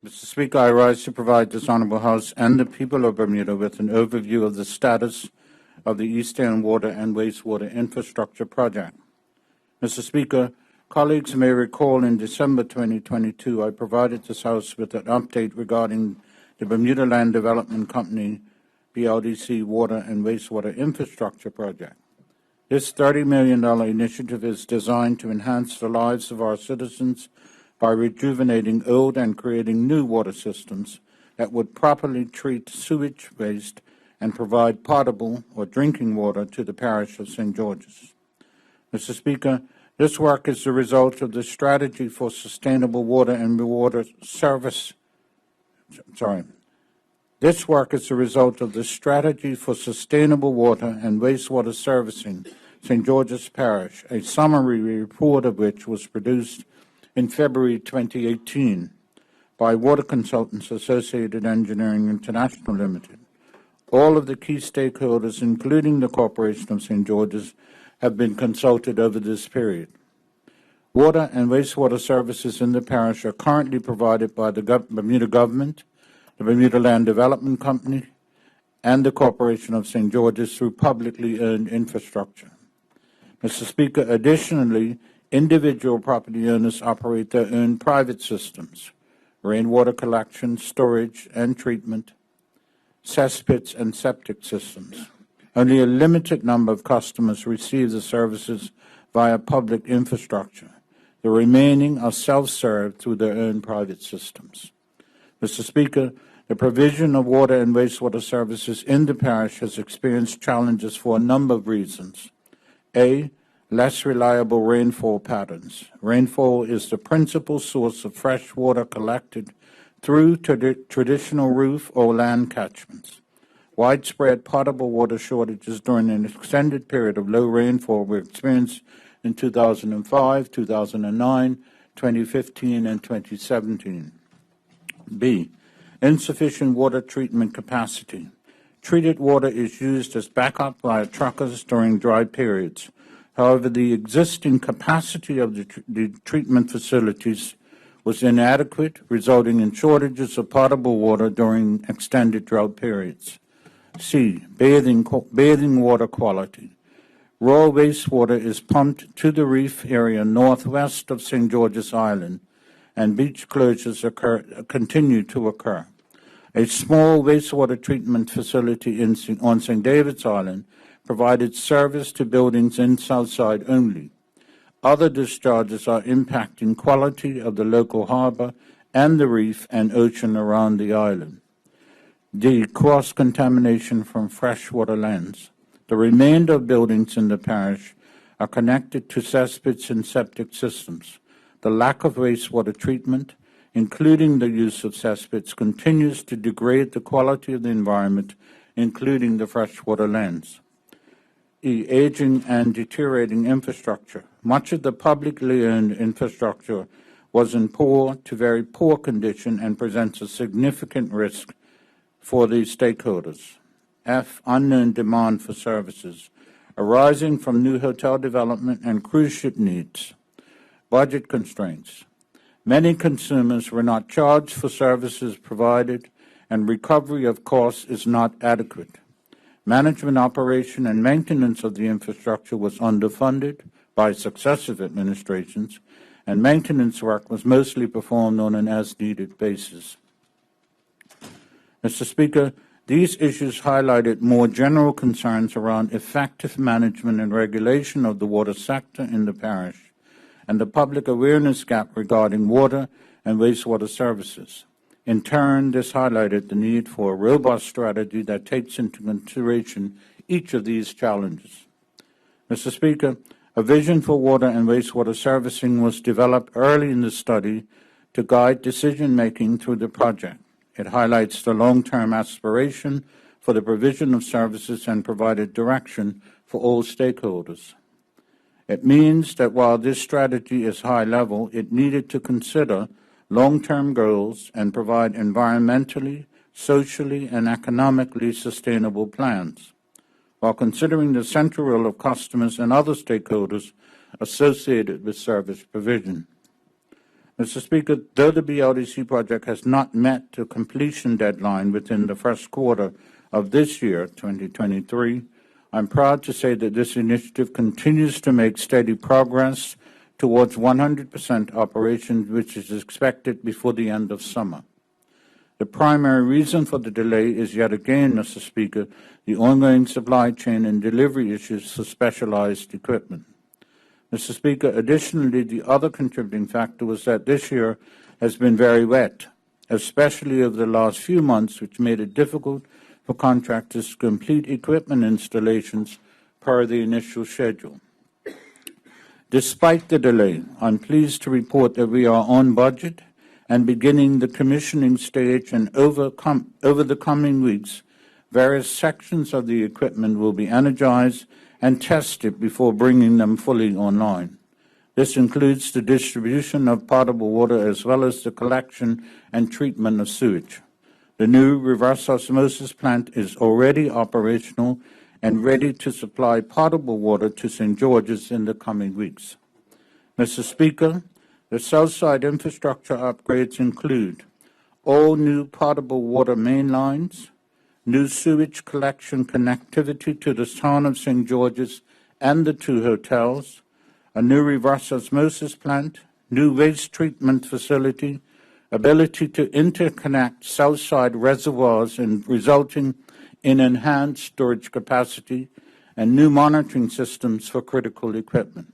Mr. Speaker, I rise to provide this Honourable House and the people of Bermuda with an overview of the status of the Eastern Water and Wastewater Infrastructure Project. Mr. Speaker, colleagues may recall in December 2022 I provided this House with an update regarding the Bermuda Land Development Company BLDC Water and Wastewater Infrastructure Project. This $30 million initiative is designed to enhance the lives of our citizens by rejuvenating old and creating new water systems that would properly treat sewage waste and provide potable or drinking water to the parish of St. George's. Mr. Speaker, this work is the result of the Strategy for Sustainable Water and Water Service. This work is the result of the Strategy for Sustainable Water and Wastewater Servicing St. George's Parish, a summary report of which was produced in February 2018 by Water Consultants Associated Engineering International Limited. All of the key stakeholders, including the Corporation of St. George's, have been consulted over this period. Water and wastewater services in the parish are currently provided by the Bermuda government, the Bermuda Land Development Company, and the Corporation of St. George's through publicly owned infrastructure. Mr. Speaker, additionally, individual property owners operate their own private systems, rainwater collection, storage, and treatment, cesspits, and septic systems. Only a limited number of customers receive the services via public infrastructure. The remaining are self-served through their own private systems. Mr. Speaker, the provision of water and wastewater services in the parish has experienced challenges for a number of reasons. A, less reliable rainfall patterns. Rainfall is the principal source of fresh water collected through traditional roof or land catchments. Widespread potable water shortages during an extended period of low rainfall were experienced in 2005, 2009, 2015, and 2017. B, insufficient water treatment capacity. Treated water is used as backup by truckers during dry periods. However, the existing capacity of the treatment facilities was inadequate, resulting in shortages of potable water during extended drought periods. C, bathing water quality. Raw wastewater is pumped to the reef area northwest of St. George's Island, and beach closures continue to occur. A small wastewater treatment facility on St. David's Island provided service to buildings in Southside only. Other discharges are impacting quality of the local harbor and the reef and ocean around the island. D, cross-contamination from freshwater lands. The remainder of buildings in the parish are connected to cesspits and septic systems. The lack of wastewater treatment, including the use of cesspits, continues to degrade the quality of the environment, including the freshwater lands. E, aging and deteriorating infrastructure. Much of the publicly owned infrastructure was in poor to very poor condition and presents a significant risk for these stakeholders. F, unknown demand for services arising from new hotel development and cruise ship needs. Budget constraints. Many consumers were not charged for services provided, and recovery of costs is not adequate. Management, operation, and maintenance of the infrastructure was underfunded by successive administrations, and maintenance work was mostly performed on an as-needed basis. Mr. Speaker, these issues highlighted more general concerns around effective management and regulation of the water sector in the parish, and the public awareness gap regarding water and wastewater services. In turn, this highlighted the need for a robust strategy that takes into consideration each of these challenges. Mr. Speaker, a vision for water and wastewater servicing was developed early in the study to guide decision-making through the project. It highlights the long-term aspiration for the provision of services and provided direction for all stakeholders. It means that while this strategy is high-level, it needed to consider long-term goals and provide environmentally, socially, and economically sustainable plans, while considering the central role of customers and other stakeholders associated with service provision. Mr. Speaker, though the BLDC project has not met the completion deadline within the first quarter of this year, 2023, I'm proud to say that this initiative continues to make steady progress towards 100% operation, which is expected before the end of summer. The primary reason for the delay is yet again, Mr. Speaker, the ongoing supply chain and delivery issues for specialized equipment. Mr. Speaker, additionally, the other contributing factor was that this year has been very wet, especially over the last few months, which made it difficult for contractors to complete equipment installations per the initial schedule. Despite the delay, I'm pleased to report that we are on budget and beginning the commissioning stage, and over the coming weeks, various sections of the equipment will be energized and tested before bringing them fully online. This includes the distribution of potable water as well as the collection and treatment of sewage. The new reverse osmosis plant is already operational and ready to supply potable water to St. George's in the coming weeks. Mr. Speaker, the Southside infrastructure upgrades include all new potable water main lines, new sewage collection connectivity to the town of St. George's and the 2 hotels, a new reverse osmosis plant, new waste treatment facility, ability to interconnect Southside reservoirs and resulting in enhanced storage capacity, and new monitoring systems for critical equipment.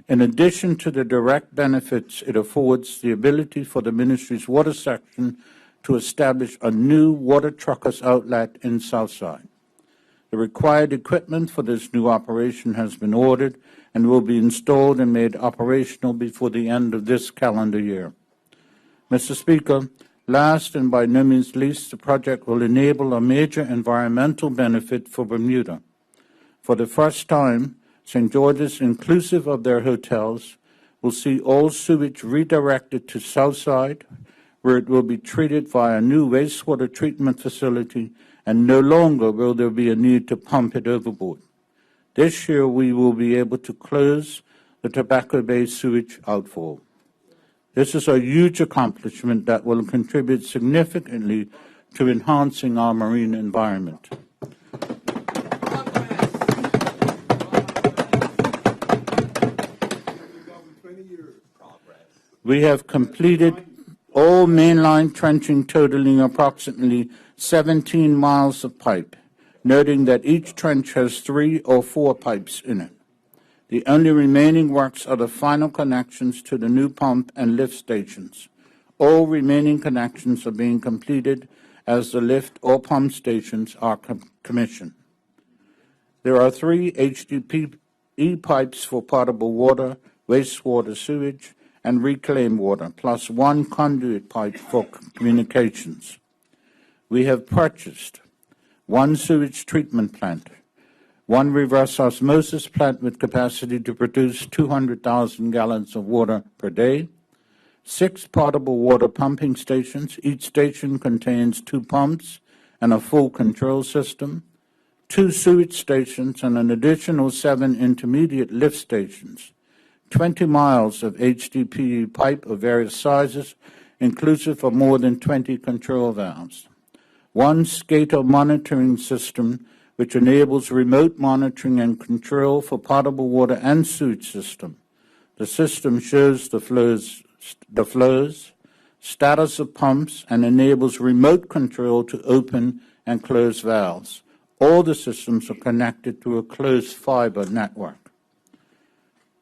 In addition to the direct benefits, it affords the ability for the ministry's water section to establish a new water truckers outlet in Southside. The required equipment for this new operation has been ordered and will be installed and made operational before the end of this calendar year. Mr. Speaker, last and by no means least, the project will enable a major environmental benefit for Bermuda. For the first time, St. George's, inclusive of their hotels, will see all sewage redirected to Southside, where it will be treated via a new wastewater treatment facility, and no longer will there be a need to pump it overboard. This year, we will be able to close the Tobacco Bay sewage outfall. This is a huge accomplishment that will contribute significantly to enhancing our marine environment. We have completed all mainline trenching totaling approximately 17 miles of pipe, noting that each trench has 3 or 4 pipes in it. The only remaining works are the final connections to the new pump and lift stations. All remaining connections are being completed as the lift or pump stations are commissioned. There are 3 HDPE pipes for potable water, wastewater sewage, and reclaimed water, plus 1 conduit pipe for communications. We have purchased 1 sewage treatment plant, 1 reverse osmosis plant with capacity to produce 200,000 gallons of water per day, 6 potable water pumping stations. Each station contains 2 pumps and a full control system, 2 sewage stations, and an additional 7 intermediate lift stations, 20 miles of HDPE pipe of various sizes, inclusive of more than 20 control valves, 1 SCADA monitoring system, which enables remote monitoring and control for potable water and sewage system. The system shows the flows, status of pumps, and enables remote control to open and close valves. All the systems are connected to a closed fiber network.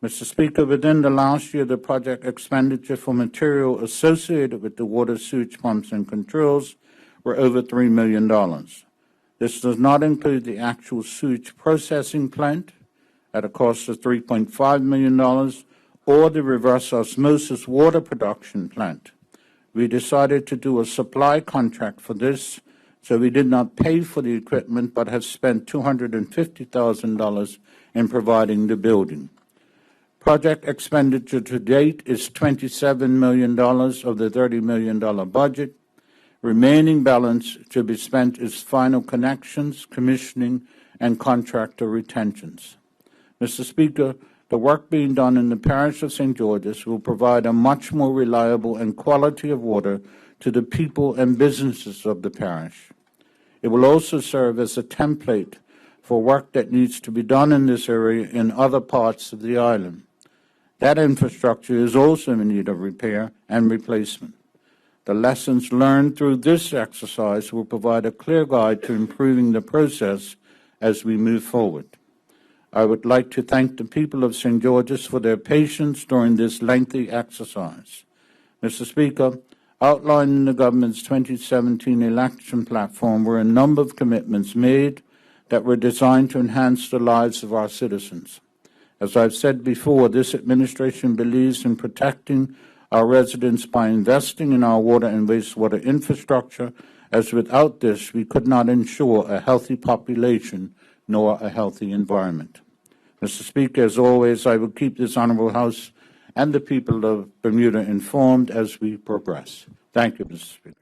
Mr. Speaker, within the last year, the project expenditure for material associated with the water sewage pumps and controls were over $3 million. This does not include the actual sewage processing plant at a cost of $3.5 million or the reverse osmosis water production plant. We decided to do a supply contract for this, so we did not pay for the equipment but have spent $250,000 in providing the building. Project expenditure to date is $27 million of the $30 million budget. Remaining balance to be spent is final connections, commissioning, and contractor retentions. Mr. Speaker, The work being done in the parish of St. George's will provide a much more reliable and quality of water to the people and businesses of the parish. It will also serve as a template for work that needs to be done in this area in other parts of the island. That infrastructure is also in need of repair and replacement. The lessons learned through this exercise will provide a clear guide to improving the process as we move forward. I would like to thank the people of St. George's for their patience during this lengthy exercise. Mr. Speaker, outlined in the government's 2017 election platform were a number of commitments made that were designed to enhance the lives of our citizens. As I've said before, this administration believes in protecting our residents by investing in our water and wastewater infrastructure, as without this we could not ensure a healthy population nor a healthy environment. Mr. Speaker, as always, I will keep this Honourable House and the people of Bermuda informed as we progress. Thank you, Mr. Speaker.